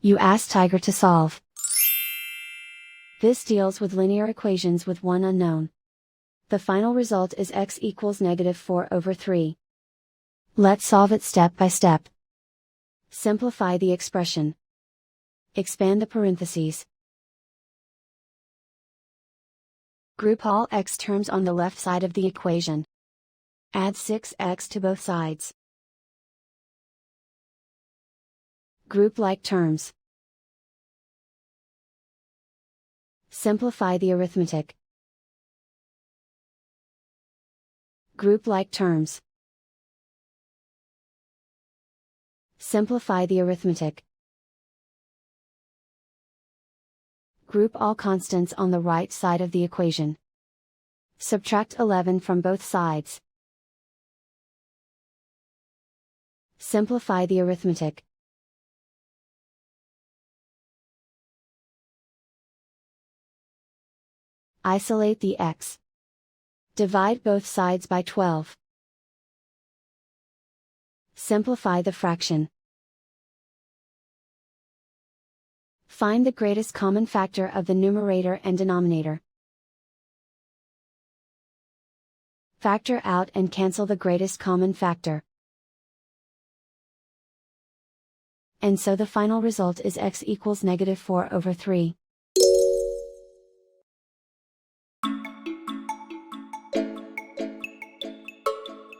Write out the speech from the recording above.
You ask Tiger to solve. This deals with linear equations with one unknown. The final result is x equals -4/3. Let's solve it step by step. Simplify the expression. Expand the parentheses. Group all x terms on the left side of the equation. Add 6x to both sides. Group like terms. Simplify the arithmetic. Group like terms. Simplify the arithmetic. Group all constants on the right side of the equation. Subtract 11 from both sides. Simplify the arithmetic. Isolate the x. Divide both sides by 12. Simplify the fraction. Find the greatest common factor of the numerator and denominator. Factor out and cancel the greatest common factor. And so the final result is x equals -4/3.